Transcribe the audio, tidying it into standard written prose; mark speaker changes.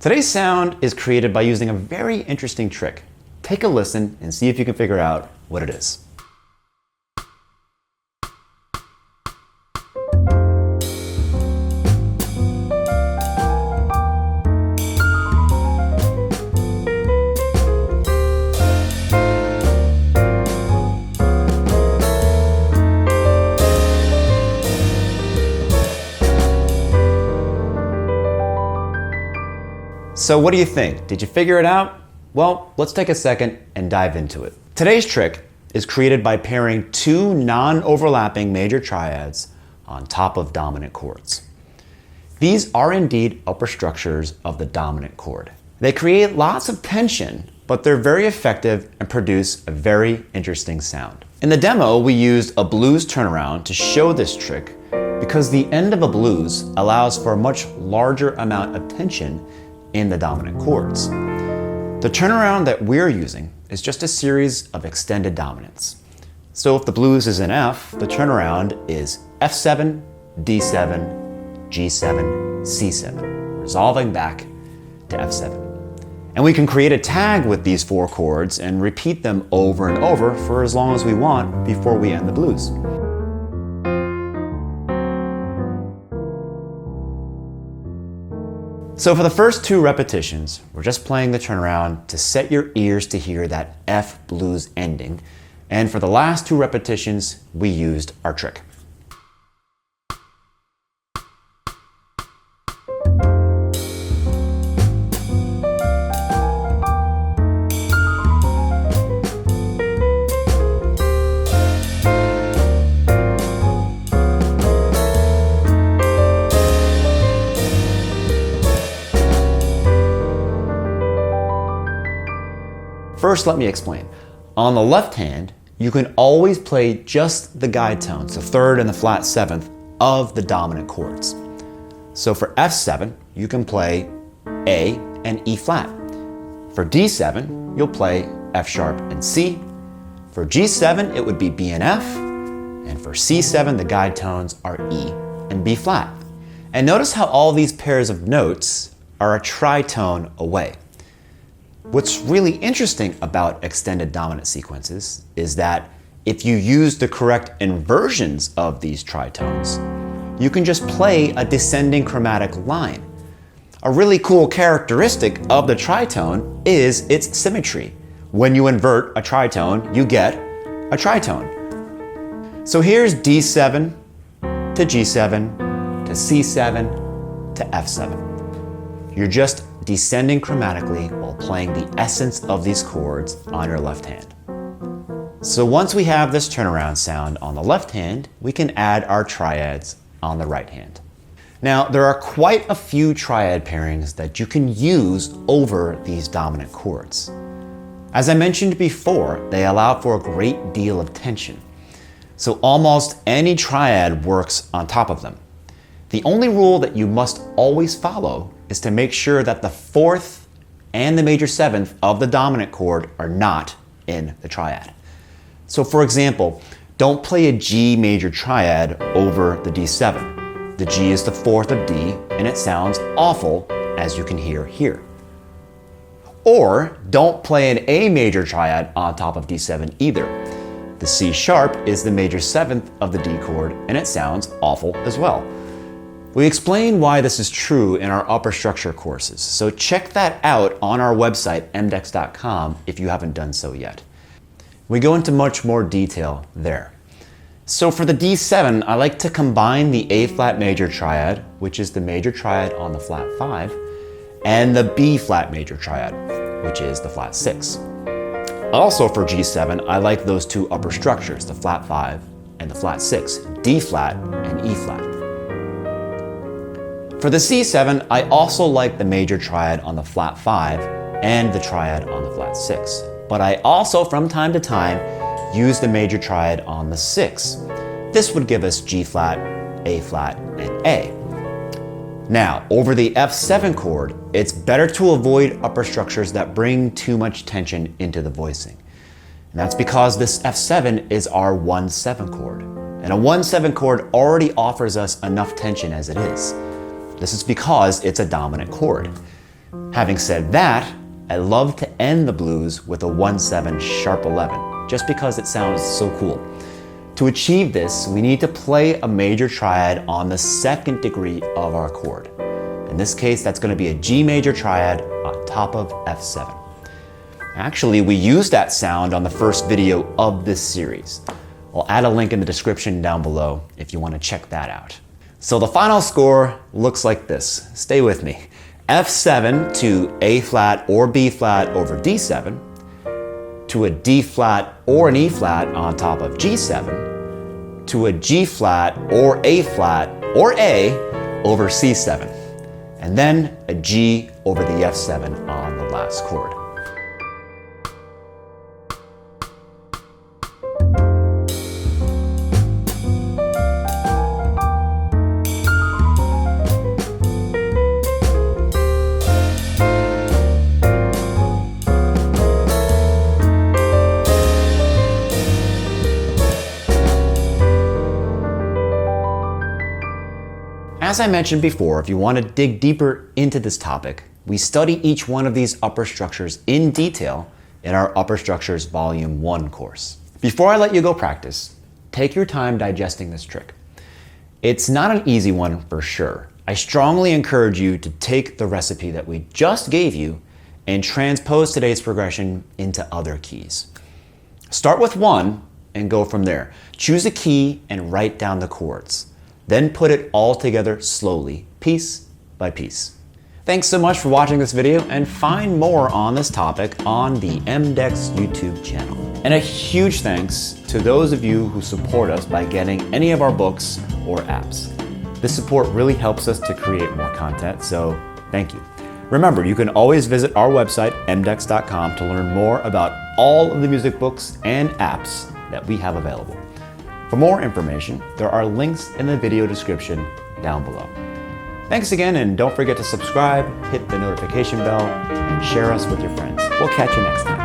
Speaker 1: Today's sound is created by using a very interesting trick. Take a listen and see if you can figure out what it is. So what do you think? Did you figure it out? Well, let's take a second and dive into it. Today's trick is created by pairing two non-overlapping major triads on top of dominant chords. These are indeed upper structures of the dominant chord. They create lots of tension, but they're very effective and produce a very interesting sound. In the demo, we used a blues turnaround to show this trick because the end of a blues allows for a much larger amount of tension in the dominant chords. The turnaround that we're using is just a series of extended dominants. So if the blues is in F, the turnaround is F7, D7, G7, C7, resolving back to F7. And we can create a tag with these four chords and repeat them over and over for as long as we want before we end the blues. So for the first two repetitions, we're just playing the turnaround to set your ears to hear that F blues ending. And for the last two repetitions, we used our trick. First, let me explain. On the left hand, you can always play just the guide tones, the third and the flat seventh of the dominant chords. So for F7, you can play A and E flat. For D7, you'll play F sharp and C. For G7, it would be B and F. And for C7, the guide tones are E and B flat. And notice how all these pairs of notes are a tritone away. What's really interesting about extended dominant sequences is that if you use the correct inversions of these tritones, you can just play a descending chromatic line. A really cool characteristic of the tritone is its symmetry. When you invert a tritone, you get a tritone. So here's D7 to G7 to C7 to F7. You're just descending chromatically while playing the essence of these chords on your left hand. So once we have this turnaround sound on the left hand, we can add our triads on the right hand. Now, there are quite a few triad pairings that you can use over these dominant chords. As I mentioned before, they allow for a great deal of tension. So almost any triad works on top of them. The only rule that you must always follow is to make sure that the fourth and the major seventh of the dominant chord are not in the triad. So for example, don't play a G major triad over the D7. The G is the fourth of D, and it sounds awful, as you can hear here. Or don't play an A major triad on top of D7 either. The C sharp is the major seventh of the D chord, and it sounds awful as well. We explain why this is true in our upper structure courses, so check that out on our website, mDecks.com, if you haven't done so yet. We go into much more detail there. So for the D7, I like to combine the A flat major triad, which is the major triad on the flat 5, and the B flat major triad, which is the flat 6. Also for G7, I like those two upper structures, the flat 5 and the flat 6, D flat and E flat. For the C7, I also like the major triad on the flat 5 and the triad on the flat 6. But I also, from time to time, use the major triad on the 6. This would give us G flat, A flat, and A. Now, over the F7 chord, it's better to avoid upper structures that bring too much tension into the voicing. And that's because this F7 is our 1/7 chord. And a 1/7 chord already offers us enough tension as it is. This is because it's a dominant chord. Having said that, I love to end the blues with a 1/7 sharp 11, just because it sounds so cool. To achieve this, we need to play a major triad on the second degree of our chord. In this case, that's going to be a G major triad on top of F7. Actually, we used that sound on the first video of this series. I'll add a link in the description down below if you want to check that out. So the final score looks like this. Stay with me. F7 to A flat or B flat over D7, to a D flat or an E flat on top of G7, to a G flat or A flat or A over C7, and then a G over the F7 on the last chord. As I mentioned before, if you want to dig deeper into this topic, we study each one of these upper structures in detail in our Upper Structures Volume 1 course. Before I let you go practice, take your time digesting this trick. It's not an easy one for sure. I strongly encourage you to take the recipe that we just gave you and transpose today's progression into other keys. Start with one and go from there. Choose a key and write down the chords. Then put it all together slowly, piece by piece. Thanks so much for watching this video, and find more on this topic on the mDecks YouTube channel. And a huge thanks to those of you who support us by getting any of our books or apps. This support really helps us to create more content, so thank you. Remember, you can always visit our website, mDecks.com, to learn more about all of the music books and apps that we have available. For more information, there are links in the video description down below. Thanks again, and don't forget to subscribe, hit the notification bell, and share us with your friends. We'll catch you next time.